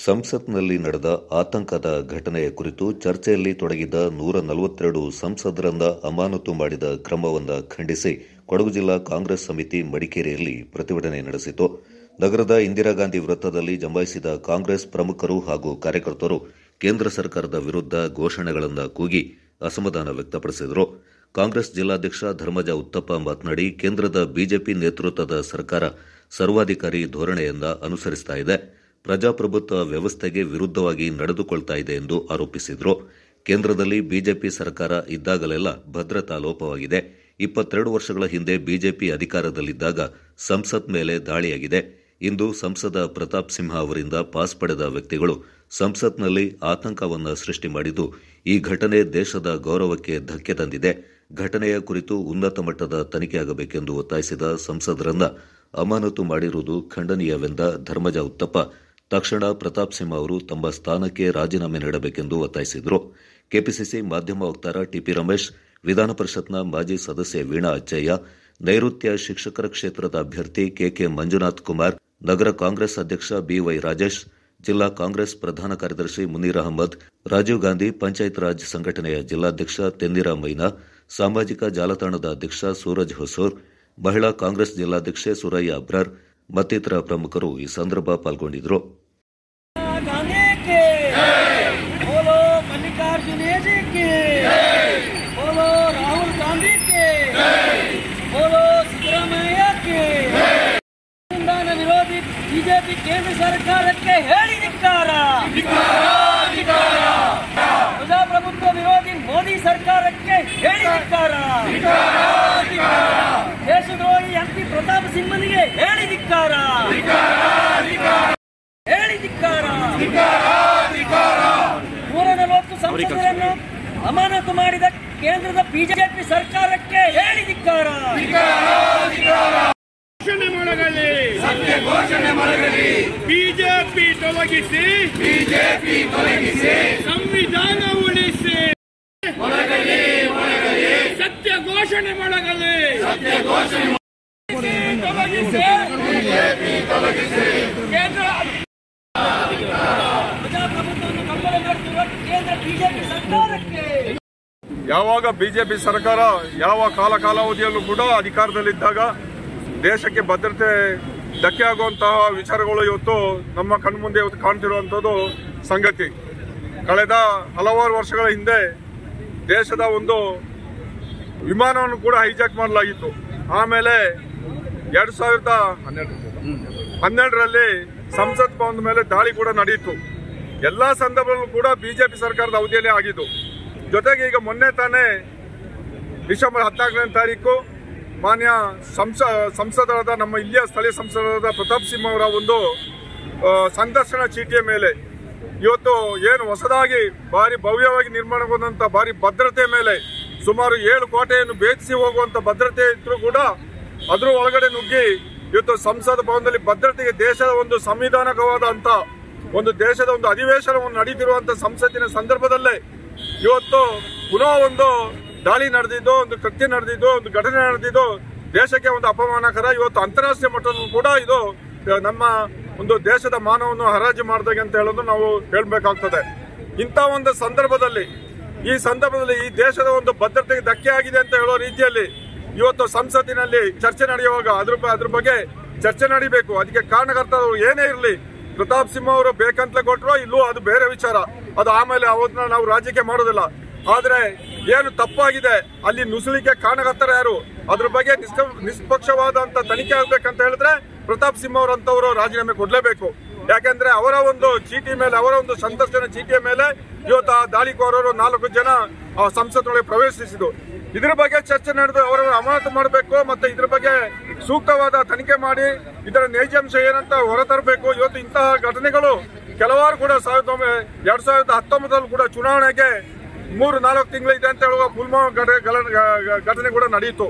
ಸಂಸತ್ನಲ್ಲಿ ನಡೆದ ಆತಂಕದ ಘಟನೆಯ ಕುರಿತು ಚರ್ಚೆಯಲ್ಲಿ ತೊಡಗಿದ್ದ 142 ಸಂಸದರನ್ನ ಅಮಾನತು ಮಾಡಿದ ಕ್ರಮವನ್ನು ಖಂಡಿಸಿ ಕೊಡಗು ಜಿಲ್ಲಾ ಕಾಂಗ್ರೆಸ್ ಸಮಿತಿ ಮಡಿಕೇರಿಯಲ್ಲಿ ಪ್ರತಿಭಟನೆ ನಡೆಸಿತು. ನಗರದ ಇಂದಿರಾ ಗಾಂಧಿ ವೃತ್ತದಲ್ಲಿ ಜಮಾಯಿಸಿದ ಕಾಂಗ್ರೆಸ್ ಪ್ರಮುಖರು ಹಾಗೂ ಕಾರ್ಯಕರ್ತರು ಕೇಂದ್ರ ಸರ್ಕಾರದ ವಿರುದ್ಧ ಘೋಷಣೆಗಳನ್ನು ಕೂಗಿ ಅಸಮಾಧಾನ ವ್ಯಕ್ತಪಡಿಸಿದರು. ಕಾಂಗ್ರೆಸ್ ಜಿಲ್ಲಾಧ್ಯಕ್ಷ ಧರ್ಮಜ ಉತ್ತಪ್ಪ ಮಾತನಾಡಿ, ಕೇಂದ್ರದ ಬಿಜೆಪಿ ನೇತೃತ್ವದ ಸರ್ಕಾರ ಸರ್ವಾಧಿಕಾರಿ ಧೋರಣೆಯನ್ನ ಅನುಸರಿಸ್ತಾ ಇದೆ, ಪ್ರಜಾಪ್ರಭುತ್ವ ವ್ಯವಸ್ಥೆಗೆ ವಿರುದ್ಧವಾಗಿ ನಡೆದುಕೊಳ್ತಾ ಇದೆ ಎಂದು ಆರೋಪಿಸಿದರು. ಕೇಂದ್ರದಲ್ಲಿ ಬಿಜೆಪಿ ಸರ್ಕಾರ ಇದ್ದಾಗಲೆಲ್ಲ ಭದ್ರತಾ ಲೋಪವಾಗಿದೆ. 22 ವರ್ಷಗಳ ಹಿಂದೆ ಬಿಜೆಪಿ ಅಧಿಕಾರದಲ್ಲಿದ್ದಾಗ ಸಂಸತ್ ಮೇಲೆ ದಾಳಿಯಾಗಿದೆ. ಇಂದು ಸಂಸದ ಪ್ರತಾಪ್ ಸಿಂಹ ಅವರಿಂದ ಪಾಸ್ ಪಡೆದ ವ್ಯಕ್ತಿಗಳು ಸಂಸತ್ನಲ್ಲಿ ಆತಂಕವನ್ನು ಸೃಷ್ಟಿ ಮಾಡಿದ್ದು, ಈ ಘಟನೆ ದೇಶದ ಗೌರವಕ್ಕೆ ಧಕ್ಕೆ ತಂದಿದೆ. ಘಟನೆಯ ಕುರಿತು ಉನ್ನತ ಮಟ್ಟದ ತನಿಖೆಯಾಗಬೇಕೆಂದು ಒತ್ತಾಯಿಸಿದ ಸಂಸದರನ್ನ ಅಮಾನತು ಮಾಡಿರುವುದು ಖಂಡನೀಯವೆಂದ ಧರ್ಮಜ ಉತ್ತಪ್ಪ ತಕ್ಷಣ ಪ್ರತಾಪ್ ಸಿಂಹ ಅವರು ತಮ್ಮ ಸ್ಥಾನಕ್ಕೆ ರಾಜೀನಾಮೆ ನೀಡಬೇಕೆಂದು ಒತ್ತಾಯಿಸಿದರು. ಕೆಪಿಸಿಸಿ ಮಾಧ್ಯಮ ವಕ್ತಾರ ಟಿಪಿ ರಮೇಶ್, ವಿಧಾನ ಪರಿಷತ್ನ ಮಾಜಿ ಸದಸ್ಯೆ ವೀಣಾ ಅಚ್ಚಯ್ಯ, ನೈಋತ್ಯ ಶಿಕ್ಷಕರ ಕ್ಷೇತ್ರದ ಅಭ್ಯರ್ಥಿ ಕೆಕೆ ಮಂಜುನಾಥ್ ಕುಮಾರ್, ನಗರ ಕಾಂಗ್ರೆಸ್ ಅಧ್ಯಕ್ಷ ಬಿವೈ ರಾಜೇಶ್, ಜಿಲ್ಲಾ ಕಾಂಗ್ರೆಸ್ ಪ್ರಧಾನ ಕಾರ್ಯದರ್ಶಿ ಮುನೀರ್ ಅಹಮದ್, ರಾಜೀವ್ ಗಾಂಧಿ ಪಂಚಾಯತ್ ರಾಜ್ ಸಂಘಟನೆಯ ಜಿಲ್ಲಾಧ್ಯಕ್ಷ ತೆನ್ನಿರಾ ಮೈನಾ, ಸಾಮಾಜಿಕ ಜಾಲತಾಣದ ಅಧ್ಯಕ್ಷ ಸೂರಜ್ ಹೊಸೂರ್, ಮಹಿಳಾ ಕಾಂಗ್ರೆಸ್ ಜಿಲ್ಲಾಧ್ಯಕ್ಷೆ ಸುರಯ್ಯ ಅಬ್ರಾರ್ ಮತ್ತಿತರ ಪ್ರಮುಖರು ಈ ಸಂದರ್ಭ ಪಾಲ್ಗೊಂಡಿದ್ದರು. ಬಿಜೆಪಿ ಕೇಂದ್ರ ಸರ್ಕಾರಕ್ಕೆ ಹೇಳಿ ಧಿಕ್ಕಾರ, ಪ್ರಜಾಪ್ರಭುತ್ವ ವಿರೋಧಿ ಮೋದಿ ಸರ್ಕಾರಕ್ಕೆ ಹೇಳಿ ಧಿಕ್ಕಾರ, ದೇಶದ್ರೋಹಿ ಎಂಪಿ ಪ್ರತಾಪ್ ಸಿಂಹನಿಗೆ ಹೇಳಿ ಧಿಕ್ಕಾರ, ಹೇಳಿ ಧಿಕ್ಕಾರ. 140 ಸಂಸದರನ್ನು ಅಮಾನತು ಮಾಡಿದ ಕೇಂದ್ರದ ಬಿಜೆಪಿ ಸರ್ಕಾರಕ್ಕೆ ಹೇಳಿ ಧಿಕ್ಕಾರ. ಬಿಜೆಪಿ ತೊಲಗಿಸಿ, ಸಂವಿಧಾನ ಉಳಿಸಿ, ಸತ್ಯ ಘೋಷಣೆ ಮೊಳಗಲಿ, ಕೇಂದ್ರ ಪ್ರಜಾಪ್ರಭುತ್ವವನ್ನು ಕಗ್ಗೊಲೆ ಮಾಡುತ್ತಿರುವ ಕೇಂದ್ರ ಬಿಜೆಪಿ ಸರ್ಕಾರಕ್ಕೆ. ಯಾವಾಗ ಬಿಜೆಪಿ ಸರ್ಕಾರ ಯಾವ ಕಾಲಾವಧಿಯಲ್ಲೂ ಕೂಡ ಅಧಿಕಾರದಲ್ಲಿದ್ದಾಗ ದೇಶಕ್ಕೆ ಭದ್ರತೆ ಧಕ್ಕೆ ಆಗುವಂತಹ ವಿಚಾರಗಳು ಇವತ್ತು ನಮ್ಮ ಕಣ್ಮುಂದೆ ಇವತ್ತು ಕಾಣ್ತಿರುವಂತದ್ದು ಸಂಗತಿ. ಕಳೆದ ಹಲವಾರು ವರ್ಷಗಳ ಹಿಂದೆ ದೇಶದ ಒಂದು ವಿಮಾನವನ್ನು ಕೂಡ ಹೈಜಾಕ್ ಮಾಡಲಾಗಿತ್ತು. ಆಮೇಲೆ 2012ರಲ್ಲಿ ಸಂಸತ್ ಭವನದ ಮೇಲೆ ದಾಳಿ ಕೂಡ ನಡೆಯಿತು. ಎಲ್ಲಾ ಸಂದರ್ಭದಲ್ಲೂ ಕೂಡ ಬಿಜೆಪಿ ಸರ್ಕಾರದ ಅವಧಿಯಲ್ಲೇ ಆಗಿದ್ದು. ಜೊತೆಗೆ ಈಗ ಮೊನ್ನೆ ತಾನೇ ಡಿಸೆಂಬರ್ 14ನೇ ತಾರೀಕು ಮಾನ್ಯ ಸಂಸದರಾದ ನಮ್ಮ ಇಲ್ಲಿಯ ಸ್ಥಳೀಯ ಸಂಸದರಾದ ಪ್ರತಾಪ್ ಸಿಂಹ ಅವರ ಒಂದು ಸಂದರ್ಶನ ಚೀಟಿಯ ಮೇಲೆ ಇವತ್ತು ಏನು ಹೊಸದಾಗಿ ಭಾರಿ ಭವ್ಯವಾಗಿ ನಿರ್ಮಾಣಗೊಂಡಂತ ಭಾರಿ ಭದ್ರತೆ ಮೇಲೆ ಸುಮಾರು 7 ಕೋಟೆಯನ್ನು ಭೇದಿಸಿ ಹೋಗುವಂತ ಭದ್ರತೆ ಇದ್ರೂ ಕೂಡ ಅದ್ರ ಒಳಗಡೆ ನುಗ್ಗಿ ಇವತ್ತು ಸಂಸದ ಭವನದಲ್ಲಿ ಭದ್ರತೆಗೆ ದೇಶದ ಒಂದು ಸಂವಿಧಾನಿಕವಾದಂತ ಒಂದು ದೇಶದ ಒಂದು ಅಧಿವೇಶನವನ್ನು ನಡೆದಿರುವಂತ ಸಂಸತ್ತಿನ ಸಂದರ್ಭದಲ್ಲೇ ಇವತ್ತು ಪುನಃ ಒಂದು ದಾಳಿ ನಡೆದಿದ್ದು, ಒಂದು ಕೃತ್ಯ ನಡೆದಿದ್ದು, ಒಂದು ಘಟನೆ ನಡೆದಿದ್ದು ದೇಶಕ್ಕೆ ಒಂದು ಅಪಮಾನಕರ. ಇವತ್ತು ಅಂತಾರಾಷ್ಟ್ರೀಯ ಮಟ್ಟದಲ್ಲೂ ಕೂಡ ಇದು ನಮ್ಮ ಒಂದು ದೇಶದ ಮಾನವನ್ನು ಹರಾಜು ಮಾಡಿದಾಗ ಅಂತ ಹೇಳೋದು ನಾವು ಹೇಳ್ಬೇಕಾಗ್ತದೆ. ಇಂಥ ಒಂದು ಸಂದರ್ಭದಲ್ಲಿ ಈ ದೇಶದ ಒಂದು ಭದ್ರತೆಗೆ ಧಕ್ಕೆ ಆಗಿದೆ ಅಂತ ಹೇಳೋ ರೀತಿಯಲ್ಲಿ ಇವತ್ತು ಸಂಸತ್ತಿನಲ್ಲಿ ಚರ್ಚೆ ನಡೆಯುವಾಗ ಅದ್ರ ಬಗ್ಗೆ ಚರ್ಚೆ ನಡೀಬೇಕು. ಅದಕ್ಕೆ ಕಾರಣಕರ್ತರು ಏನೇ ಇರಲಿ, ಪ್ರತಾಪ್ ಸಿಂಹ ಅವರು ಬೇಕಂತಲೇ ಕೊಟ್ಟರು, ಇಲ್ಲೂ ಅದು ಬೇರೆ ವಿಚಾರ. ಅದು ಆಮೇಲೆ ಅವನ್ನ ನಾವು ರಾಜಕೀಯ ಮಾಡೋದಿಲ್ಲ. ಆದ್ರೆ ಏನು ತಪ್ಪಾಗಿದೆ ಅಲ್ಲಿ ನುಸುಳಿಕೆ ಕಾರಣಕರ್ತರ ಯಾರು, ಅದ್ರ ಬಗ್ಗೆ ನಿಷ್ಪಕ್ಷವಾದಂತ ತನಿಖೆ ಆಗ್ಬೇಕಂತ ಹೇಳಿದ್ರೆ ಪ್ರತಾಪ್ ಸಿಂಹ ಅವರಂತವರು ರಾಜೀನಾಮೆ ಕೊಡ್ಲೇಬೇಕು. ಯಾಕೆಂದ್ರೆ ಅವರ ಒಂದು ಚೀಟಿ ಮೇಲೆ, ಅವರ ಒಂದು ಸಂದರ್ಶನ ಚೀಟಿಯ ಮೇಲೆ ಇವತ್ತು ಆ ದಾಳಿಕೋರರು 4 ಜನ ಸಂಸತ್ನೊಳಗೆ ಪ್ರವೇಶಿಸಿದ್ದು. ಇದ್ರ ಬಗ್ಗೆ ಚರ್ಚೆ ನಡೆದು ಅವರನ್ನು ಅಮಾನತು ಮಾಡಬೇಕು. ಮತ್ತೆ ಇದ್ರ ಬಗ್ಗೆ ಸೂಕ್ತವಾದ ತನಿಖೆ ಮಾಡಿ ಇದರ ನೈಜಾಂಶ ಏನಂತ ಹೊರತರಬೇಕು. ಇವತ್ತು ಇಂತಹ ಘಟನೆಗಳು ಕೆಲವಾರು ಕೂಡ 2019 ಕೂಡ ಚುನಾವಣೆಗೆ 3-4 ತಿಂಗಳಿದೆ ಅಂತ ಹೇಳುವ ಪುಲ್ವಾಮಾ ಘಟನೆ ಕೂಡ ನಡೆಯಿತು.